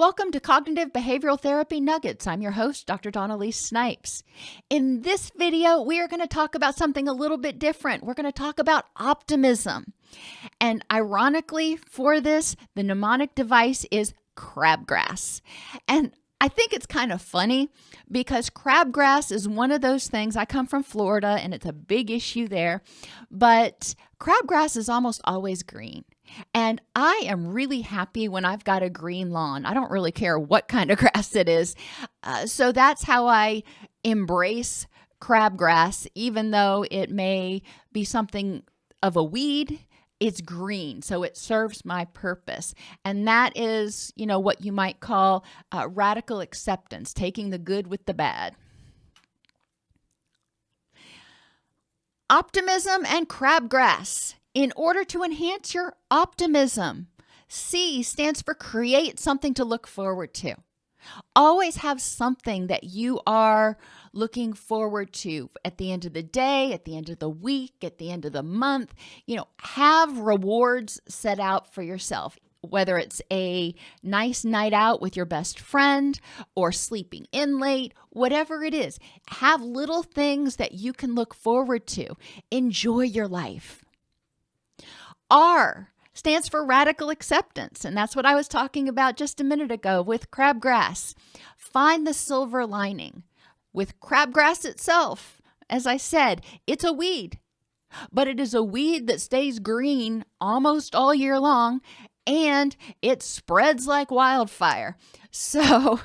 Welcome to Cognitive Behavioral Therapy Nuggets. I'm your host, Dr. Elise Snipes. In this video, we are going to talk about something a little bit different. We're going to talk about optimism. And ironically, for this, the mnemonic device is crabgrass. And I think it's kind of funny because crabgrass is one of those things. I come from Florida and it's a big issue there, but crabgrass is almost always green. And I am really happy when I've got a green lawn. I don't really care what kind of grass it is. So that's how I embrace crabgrass, even though it may be something of a weed. It's green, so it serves my purpose. And that is, what you might call radical acceptance, taking the good with the bad. Optimism and crabgrass. In order to enhance your optimism, C stands for create something to look forward to. Always have something that you are looking forward to at the end of the day, at the end of the week, at the end of the month. Have rewards set out for yourself, whether it's a nice night out with your best friend or sleeping in late, whatever it is. Have little things that you can look forward to. Enjoy your life. R stands for radical acceptance, and that's what I was talking about just a minute ago with crabgrass. Find the silver lining. With crabgrass itself, as I said, it's a weed, but it is a weed that stays green almost all year long, and it spreads like wildfire. So,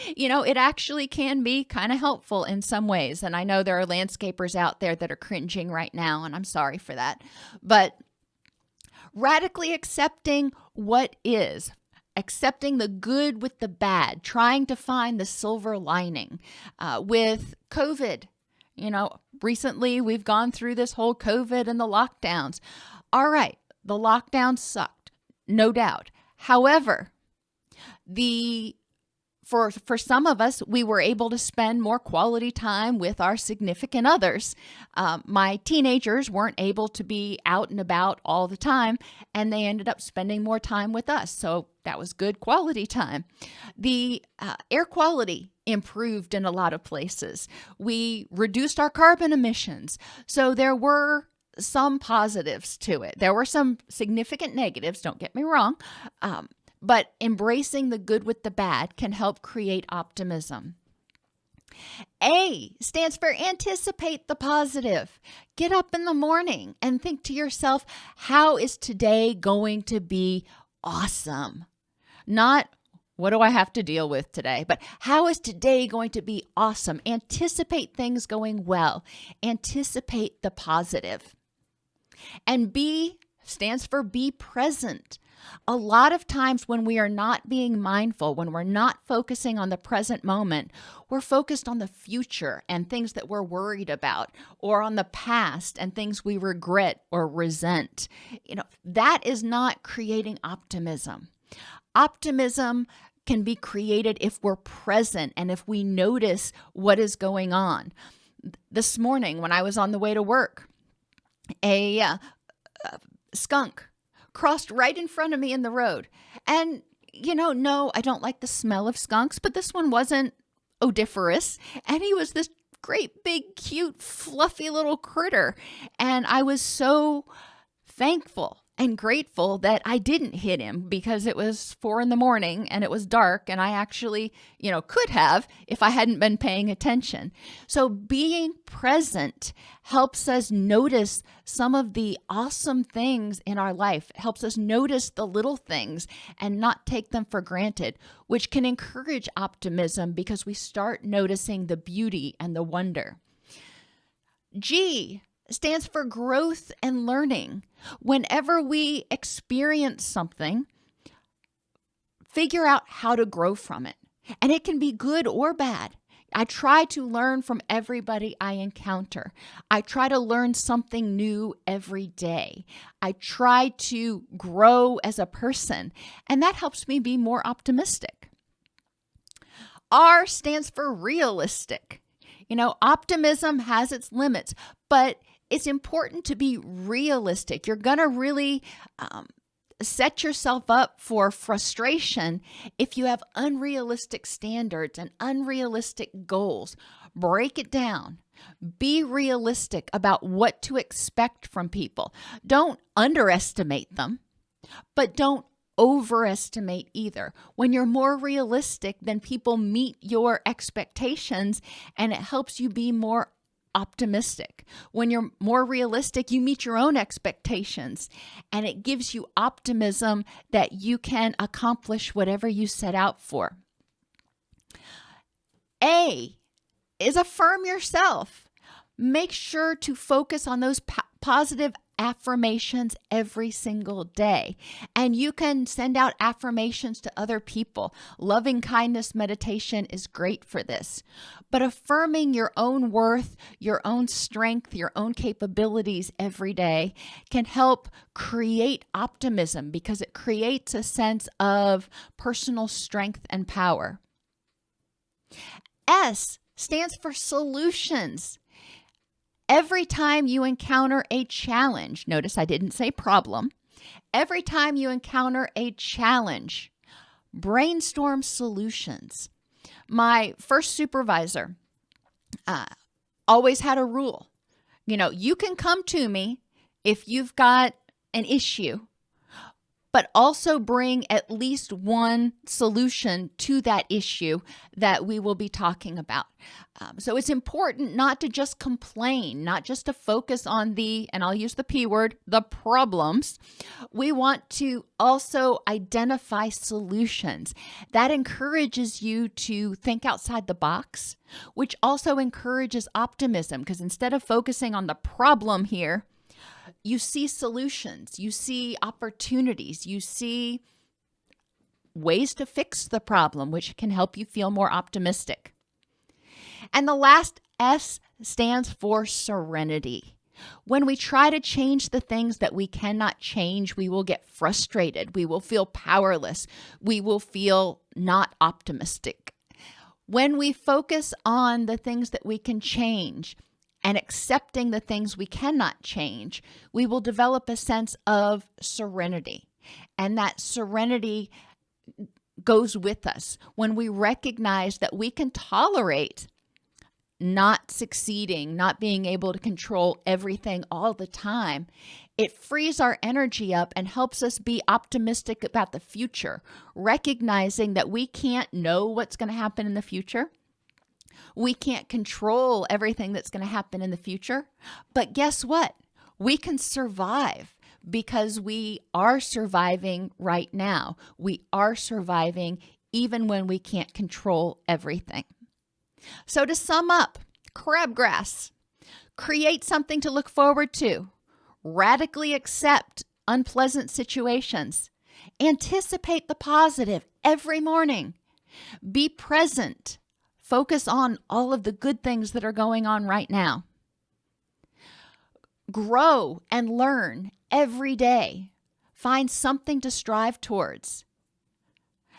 it actually can be kind of helpful in some ways, and I know there are landscapers out there that are cringing right now, and I'm sorry for that, but radically accepting what is, accepting the good with the bad, trying to find the silver lining. With COVID, recently we've gone through this whole COVID and the lockdowns. All right, the lockdowns sucked, no doubt. However, for some of us, we were able to spend more quality time with our significant others. My teenagers weren't able to be out and about all the time, and they ended up spending more time with us. So that was good quality time. The air quality improved in a lot of places. We reduced our carbon emissions. So there were some positives to it. There were some significant negatives, don't get me wrong. But embracing the good with the bad can help create optimism. A stands for anticipate the positive. Get up in the morning and think to yourself, how is today going to be awesome? Not, what do I have to deal with today? But how is today going to be awesome? Anticipate things going well. Anticipate the positive. And B stands for be present. A lot of times when we are not being mindful, when we're not focusing on the present moment, we're focused on the future and things that we're worried about, or on the past and things we regret or resent. That is not creating optimism. Optimism can be created if we're present and if we notice what is going on. This morning when I was on the way to work, a skunk crossed right in front of me in the road. And, no, I don't like the smell of skunks, but this one wasn't odoriferous. And he was this great, big, cute, fluffy little critter. And I was so thankful and grateful that I didn't hit him because it was 4 a.m. and it was dark. And I actually, could have if I hadn't been paying attention. So being present helps us notice some of the awesome things in our life. It helps us notice the little things and not take them for granted, which can encourage optimism because we start noticing the beauty and the wonder. G stands for growth and learning. Whenever we experience something, figure out how to grow from it. And it can be good or bad. I try to learn from everybody I encounter. I try to learn something new every day. I try to grow as a person, and that helps me be more optimistic. R stands for realistic. Optimism has its limits, but it's important to be realistic. You're going to really set yourself up for frustration if you have unrealistic standards and unrealistic goals. Break it down. Be realistic about what to expect from people. Don't underestimate them, but don't overestimate either. When you're more realistic, then people meet your expectations and it helps you be more optimistic. When you're more realistic, you meet your own expectations and it gives you optimism that you can accomplish whatever you set out for. A is affirm yourself. Make sure to focus on those positive affirmations every single day. And you can send out affirmations to other people. Loving kindness meditation is great for this. But affirming your own worth, your own strength, your own capabilities every day can help create optimism because it creates a sense of personal strength and power. S stands for solutions. Every time you encounter a challenge, notice I didn't say problem. Every time you encounter a challenge, brainstorm solutions. My first supervisor always had a rule. You can come to me if you've got an issue, but also bring at least one solution to that issue that we will be talking about. So it's important not to just complain, not just to focus on and I'll use the P word, the problems. We want to also identify solutions. That encourages you to think outside the box, which also encourages optimism because instead of focusing on the problem here, you see solutions, you see opportunities, you see ways to fix the problem, which can help you feel more optimistic. And the last S stands for serenity. When we try to change the things that we cannot change, we will get frustrated. We will feel powerless. We will feel not optimistic. When we focus on the things that we can change and accepting the things we cannot change, we will develop a sense of serenity. And that serenity goes with us when we recognize that we can tolerate not succeeding, not being able to control everything all the time. It frees our energy up and helps us be optimistic about the future, recognizing that we can't know what's going to happen in the future. We can't control everything that's going to happen in the future. But guess what? We can survive because we are surviving right now. We are surviving even when we can't control everything. So to sum up, crabgrass, create something to look forward to, radically accept unpleasant situations, anticipate the positive every morning, be present, focus on all of the good things that are going on right now, grow and learn every day, find something to strive towards,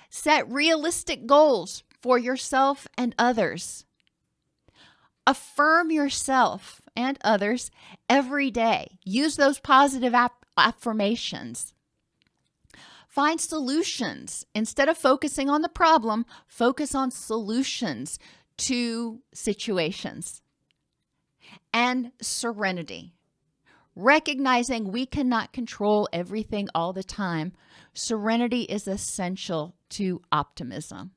set realistic goals for yourself and others. Affirm yourself and others every day. Use those positive affirmations. Find solutions. Instead of focusing on the problem, focus on solutions to situations. And serenity. Recognizing we cannot control everything all the time, serenity is essential to optimism.